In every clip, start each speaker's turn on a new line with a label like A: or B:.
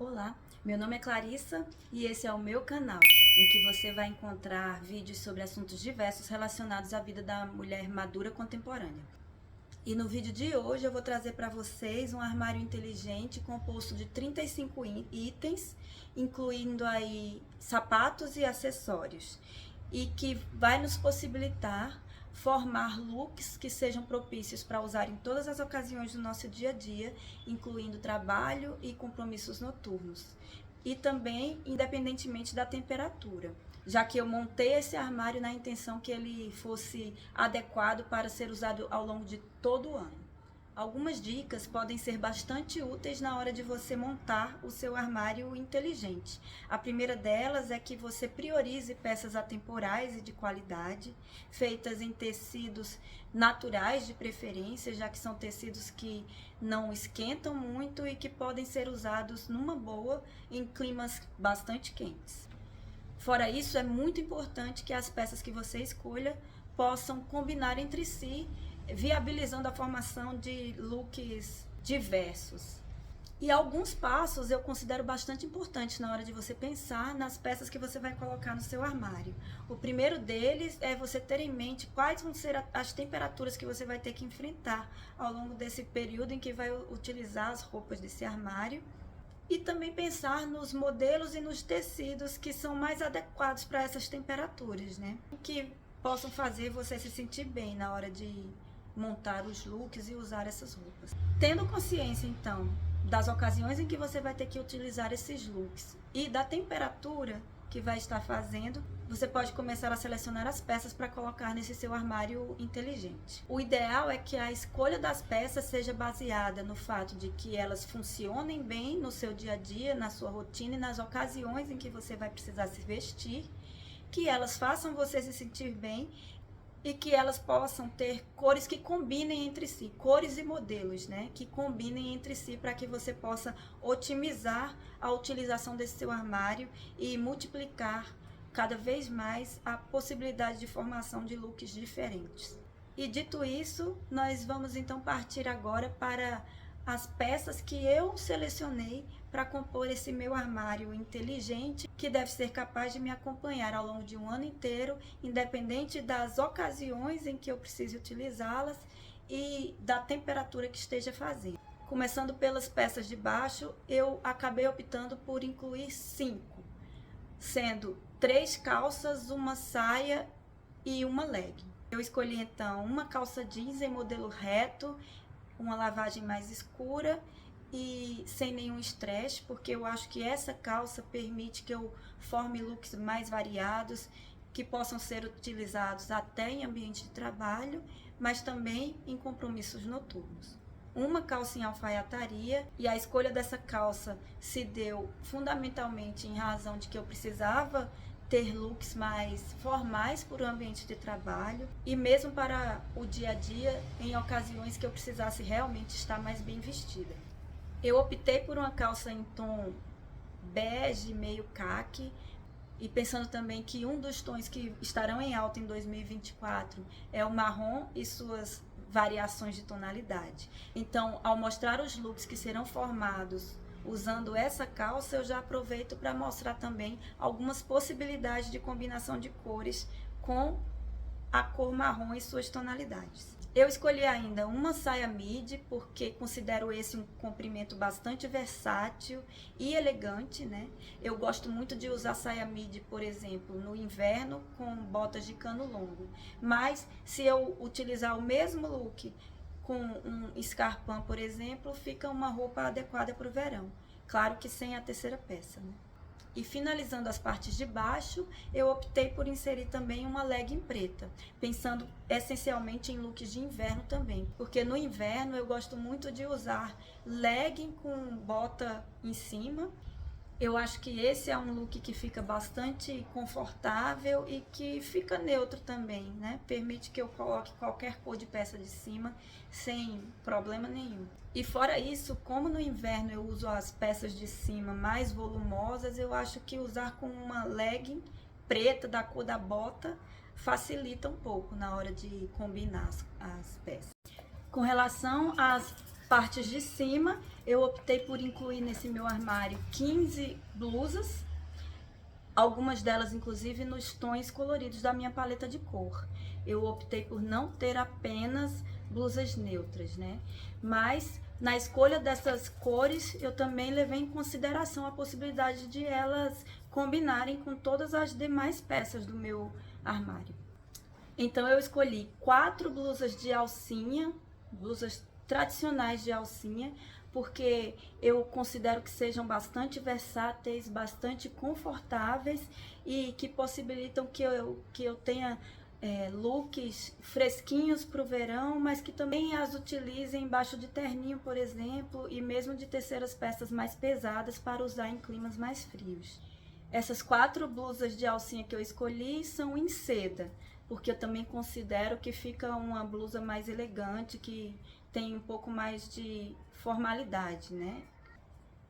A: Olá, meu nome é Clarissa e esse é o meu canal, em que você vai encontrar vídeos sobre assuntos diversos relacionados à vida da mulher madura contemporânea. E no vídeo de hoje eu vou trazer para vocês um armário inteligente composto de 35 itens, incluindo aí sapatos e acessórios, e que vai nos possibilitar formar looks que sejam propícios para usar em todas as ocasiões do nosso dia a dia, incluindo trabalho e compromissos noturnos. E também independentemente da temperatura, já que eu montei esse armário na intenção que ele fosse adequado para ser usado ao longo de todo o ano. Algumas dicas podem ser bastante úteis na hora de você montar o seu armário inteligente. A primeira delas é que você priorize peças atemporais e de qualidade, feitas em tecidos naturais de preferência, já que são tecidos que não esquentam muito e que podem ser usados numa boa em climas bastante quentes. Fora isso, é muito importante que as peças que você escolha possam combinar entre si, viabilizando a formação de looks diversos. E alguns passos eu considero bastante importantes na hora de você pensar nas peças que você vai colocar no seu armário. O primeiro deles é você ter em mente quais vão ser as temperaturas que você vai ter que enfrentar ao longo desse período em que vai utilizar as roupas desse armário. E também pensar nos modelos e nos tecidos que são mais adequados para essas temperaturas, né? Que possam fazer você se sentir bem na hora de montar os looks e usar essas roupas. Tendo consciência, então, das ocasiões em que você vai ter que utilizar esses looks e da temperatura que vai estar fazendo, você pode começar a selecionar as peças para colocar nesse seu armário inteligente. O ideal é que a escolha das peças seja baseada no fato de que elas funcionem bem no seu dia a dia, na sua rotina e nas ocasiões em que você vai precisar se vestir, que elas façam você se sentir bem e que elas possam ter cores que combinem entre si, cores e modelos, né, que combinem entre si para que você possa otimizar a utilização desse seu armário e multiplicar cada vez mais a possibilidade de formação de looks diferentes. E dito isso, nós vamos então partir agora para as peças que eu selecionei para compor esse meu armário inteligente, que deve ser capaz de me acompanhar ao longo de um ano inteiro, independente das ocasiões em que eu precise utilizá-las e da temperatura que esteja fazendo. Começando pelas peças de baixo, eu acabei optando por incluir 5, sendo 3 calças, uma saia e uma legging. Eu escolhi então uma calça jeans em modelo reto, uma lavagem mais escura e sem nenhum estresse, porque eu acho que essa calça permite que eu forme looks mais variados, que possam ser utilizados até em ambiente de trabalho, mas também em compromissos noturnos. Uma calça em alfaiataria, e a escolha dessa calça se deu fundamentalmente em razão de que eu precisava ter looks mais formais para o ambiente de trabalho e mesmo para o dia a dia, em ocasiões que eu precisasse realmente estar mais bem vestida. Eu optei por uma calça em tom bege, meio caqui, e pensando também que um dos tons que estarão em alta em 2024 é o marrom e suas variações de tonalidade. Então, ao mostrar os looks que serão formados usando essa calça, eu já aproveito para mostrar também algumas possibilidades de combinação de cores com a cor marrom e suas tonalidades. Eu escolhi ainda uma saia midi, porque considero esse um comprimento bastante versátil e elegante, né? Eu gosto muito de usar saia midi, por exemplo, no inverno com botas de cano longo. Mas se eu utilizar o mesmo look com um escarpão, por exemplo, fica uma roupa adequada para o verão. Claro que sem a terceira peça, né? E finalizando as partes de baixo, eu optei por inserir também uma legging preta, pensando essencialmente em looks de inverno também, porque no inverno eu gosto muito de usar legging com bota em cima. Eu acho que esse é um look que fica bastante confortável e que fica neutro também, né? Permite que eu coloque qualquer cor de peça de cima sem problema nenhum. E fora isso, como no inverno eu uso as peças de cima mais volumosas, eu acho que usar com uma legging preta da cor da bota facilita um pouco na hora de combinar as peças. Com relação às partes de cima, eu optei por incluir nesse meu armário 15 blusas, algumas delas inclusive nos tons coloridos da minha paleta de cor. Eu optei por não ter apenas blusas neutras, né? Mas na escolha dessas cores, eu também levei em consideração a possibilidade de elas combinarem com todas as demais peças do meu armário. Então eu escolhi 4 blusas de alcinha, blusas tradicionais de alcinha, porque eu considero que sejam bastante versáteis, bastante confortáveis e que possibilitam que eu tenha looks fresquinhos para o verão, mas que também as utilize embaixo de terninho, por exemplo, e mesmo de terceiras peças mais pesadas para usar em climas mais frios. Essas 4 blusas de alcinha que eu escolhi são em seda, porque eu também considero que fica uma blusa mais elegante, que tem um pouco mais de formalidade, né?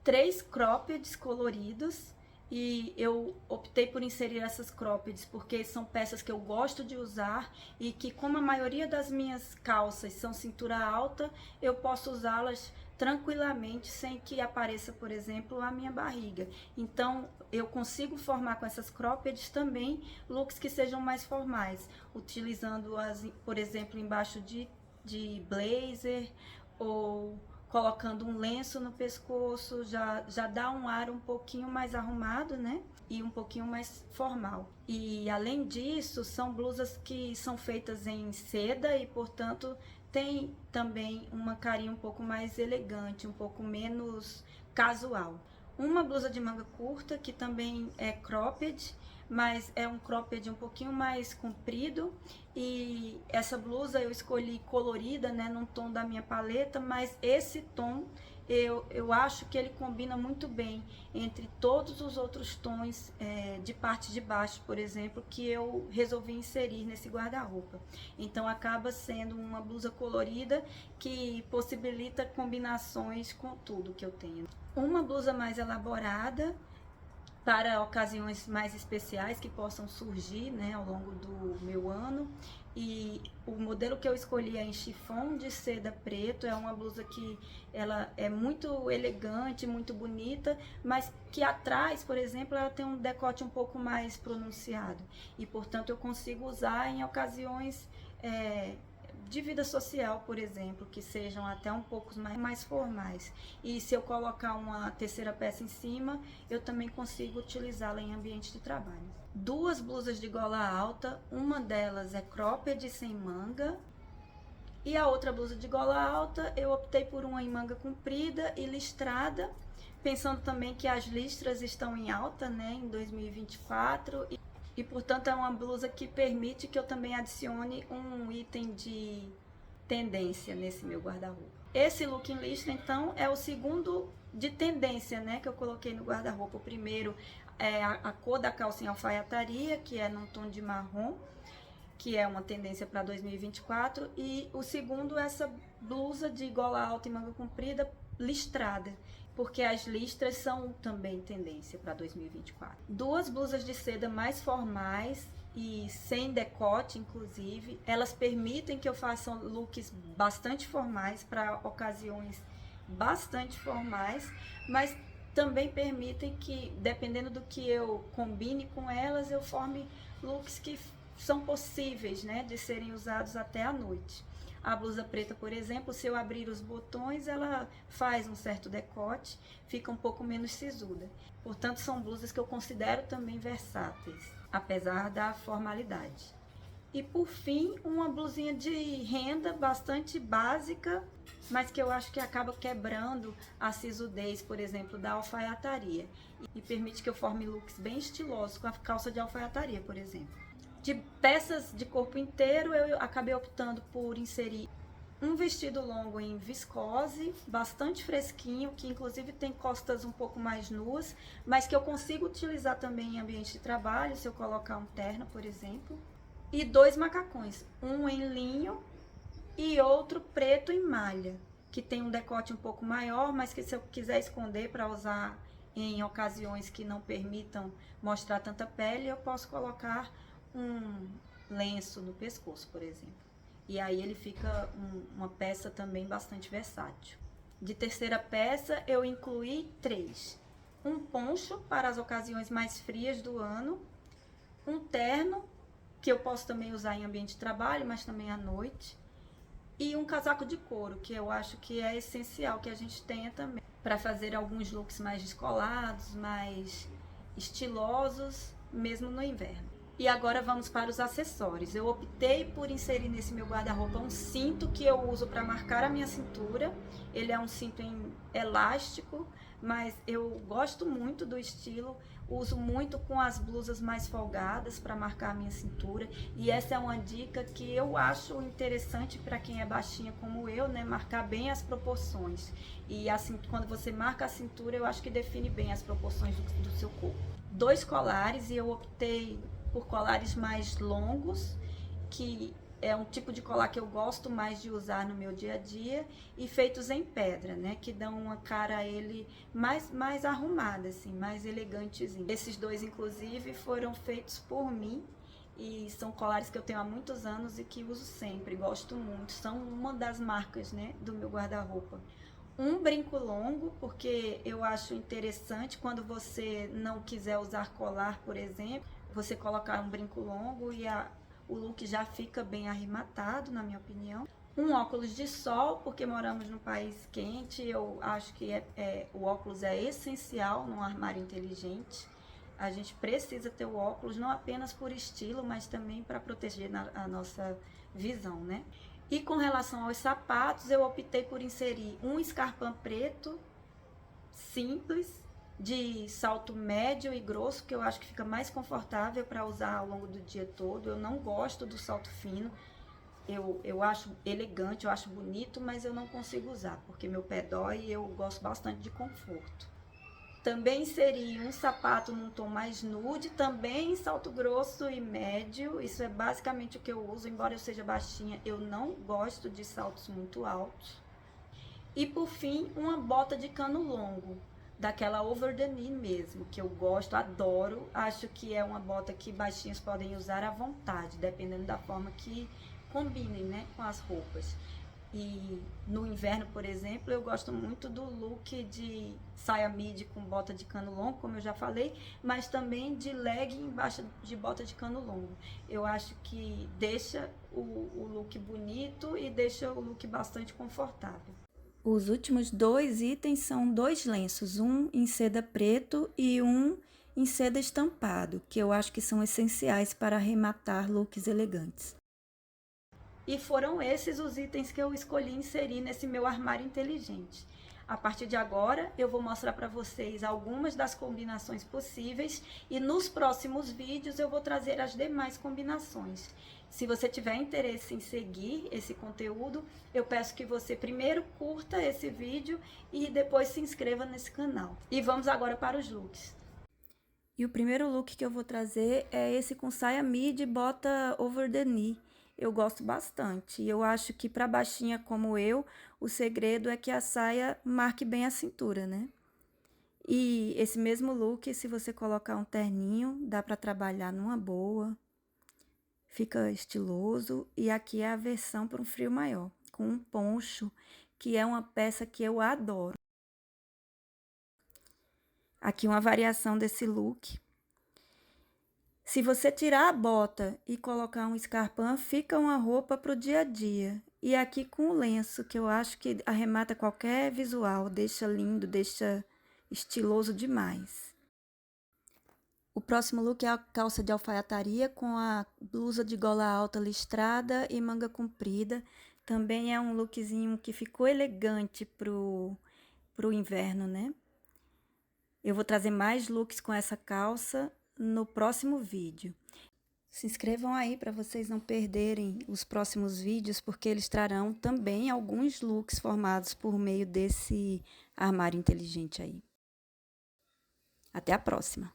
A: 3 croppeds coloridos, e eu optei por inserir essas croppeds porque são peças que eu gosto de usar e que, como a maioria das minhas calças são cintura alta, eu posso usá-las tranquilamente sem que apareça, por exemplo, a minha barriga. Então eu consigo formar com essas croppeds também looks que sejam mais formais, utilizando-as, por exemplo, embaixo de blazer, ou colocando um lenço no pescoço, já dá um ar um pouquinho mais arrumado, né? E um pouquinho mais formal. E além disso, são blusas que são feitas em seda e, portanto, tem também uma carinha um pouco mais elegante, um pouco menos casual. Uma blusa de manga curta, que também é cropped, mas é um cropped um pouquinho mais comprido, e essa blusa eu escolhi colorida, né, num tom da minha paleta, mas esse tom eu acho que ele combina muito bem entre todos os outros tons de parte de baixo, por exemplo, que eu resolvi inserir nesse guarda-roupa. Então acaba sendo uma blusa colorida que possibilita combinações com tudo que eu tenho. Uma blusa mais elaborada para ocasiões mais especiais que possam surgir, né, ao longo do meu ano. E o modelo que eu escolhi é em chiffon de seda preto. É uma blusa que ela é muito elegante, muito bonita, mas que atrás, por exemplo, ela tem um decote um pouco mais pronunciado. E, portanto, eu consigo usar em ocasiões de vida social, por exemplo, que sejam até um pouco mais formais. E se eu colocar uma terceira peça em cima, eu também consigo utilizá-la em ambiente de trabalho. 2 blusas de gola alta, uma delas é cropped sem manga, e a outra blusa de gola alta eu optei por uma em manga comprida e listrada, pensando também que as listras estão em alta, né, em 2024, e portanto é uma blusa que permite que eu também adicione um item de tendência nesse meu guarda-roupa. Esse look em listra, então, é o segundo de tendência, né, que eu coloquei no guarda-roupa. O primeiro é a cor da calça em alfaiataria, que é num tom de marrom, que é uma tendência para 2024, e o segundo é essa blusa de gola alta e manga comprida listrada, porque as listras são também tendência para 2024. 2 blusas de seda mais formais e sem decote, inclusive. Elas permitem que eu faça looks bastante formais para ocasiões bastante formais, mas também permitem que, dependendo do que eu combine com elas, eu forme looks que são possíveis, né, de serem usados até à noite. A blusa preta, por exemplo, se eu abrir os botões, ela faz um certo decote, fica um pouco menos sisuda. Portanto, são blusas que eu considero também versáteis, apesar da formalidade. E por fim, uma blusinha de renda bastante básica, mas que eu acho que acaba quebrando a sisudez, por exemplo, da alfaiataria, e permite que eu forme looks bem estilosos com a calça de alfaiataria, por exemplo. De peças de corpo inteiro, eu acabei optando por inserir um vestido longo em viscose, bastante fresquinho, que inclusive tem costas um pouco mais nuas, mas que eu consigo utilizar também em ambiente de trabalho, se eu colocar um terno, por exemplo. E 2 macacões, um em linho e outro preto em malha, que tem um decote um pouco maior, mas que se eu quiser esconder para usar em ocasiões que não permitam mostrar tanta pele, eu posso colocar um lenço no pescoço, por exemplo. E aí ele fica uma peça também bastante versátil. De terceira peça, eu incluí 3. Um poncho para as ocasiões mais frias do ano, um terno, que eu posso também usar em ambiente de trabalho, mas também à noite, e um casaco de couro, que eu acho que é essencial que a gente tenha também, para fazer alguns looks mais descolados, mais estilosos, mesmo no inverno. E agora vamos para os acessórios. Eu optei por inserir nesse meu guarda-roupa um cinto que eu uso para marcar a minha cintura. Ele é um cinto em elástico, mas eu gosto muito do estilo. Uso muito com as blusas mais folgadas para marcar a minha cintura. E essa é uma dica que eu acho interessante para quem é baixinha como eu, né? Marcar bem as proporções. E assim, quando você marca a cintura, eu acho que define bem as proporções do seu corpo. 2 colares, e eu optei por colares mais longos, que é um tipo de colar que eu gosto mais de usar no meu dia a dia, e feitos em pedra, né, que dão uma cara a ele mais arrumada, assim, mais elegantezinho. Esses 2, inclusive, foram feitos por mim, e são colares que eu tenho há muitos anos e que uso sempre, gosto muito, são uma das marcas, né, do meu guarda-roupa. Um brinco longo, porque eu acho interessante quando você não quiser usar colar, por exemplo, você colocar um brinco longo e o look já fica bem arrematado, na minha opinião. Um óculos de sol, porque moramos num país quente, eu acho que o óculos é essencial num armário inteligente. A gente precisa ter o óculos não apenas por estilo, mas também para proteger a nossa visão, né? E com relação aos sapatos, eu optei por inserir um escarpão preto, simples, de salto médio e grosso, que eu acho que fica mais confortável para usar ao longo do dia todo. Eu não gosto do salto fino, eu acho elegante, eu acho bonito, mas eu não consigo usar, porque meu pé dói e eu gosto bastante de conforto. Também inseri um sapato num tom mais nude, também em salto grosso e médio. Isso é basicamente o que eu uso, embora eu seja baixinha, eu não gosto de saltos muito altos. E por fim, uma bota de cano longo, daquela over the knee mesmo, que eu gosto, adoro. Acho que é uma bota que baixinhas podem usar à vontade, dependendo da forma que combinem, né, com as roupas. E no inverno, por exemplo, eu gosto muito do look de saia midi com bota de cano longo, como eu já falei, mas também de legging embaixo de bota de cano longo. Eu acho que deixa o look bonito e deixa o look bastante confortável. Os últimos 2 itens são 2 lenços, um em seda preto e um em seda estampado, que eu acho que são essenciais para arrematar looks elegantes. E foram esses os itens que eu escolhi inserir nesse meu armário inteligente. A partir de agora, eu vou mostrar para vocês algumas das combinações possíveis e nos próximos vídeos eu vou trazer as demais combinações. Se você tiver interesse em seguir esse conteúdo, eu peço que você primeiro curta esse vídeo e depois se inscreva nesse canal. E vamos agora para os looks. E o primeiro look que eu vou trazer é esse com saia midi e bota over the knee. Eu gosto bastante. E eu acho que para baixinha como eu, o segredo é que a saia marque bem a cintura, né? E esse mesmo look, se você colocar um terninho, dá para trabalhar numa boa. Fica estiloso. E aqui é a versão para um frio maior, com um poncho, que é uma peça que eu adoro. Aqui uma variação desse look. Se você tirar a bota e colocar um escarpão, fica uma roupa para o dia a dia. E aqui com o lenço, que eu acho que arremata qualquer visual, deixa lindo, deixa estiloso demais. O próximo look é a calça de alfaiataria com a blusa de gola alta listrada e manga comprida. Também é um lookzinho que ficou elegante pro inverno, né? Eu vou trazer mais looks com essa calça no próximo vídeo. Se inscrevam aí para vocês não perderem os próximos vídeos, porque eles trarão também alguns looks formados por meio desse armário inteligente aí. Até a próxima!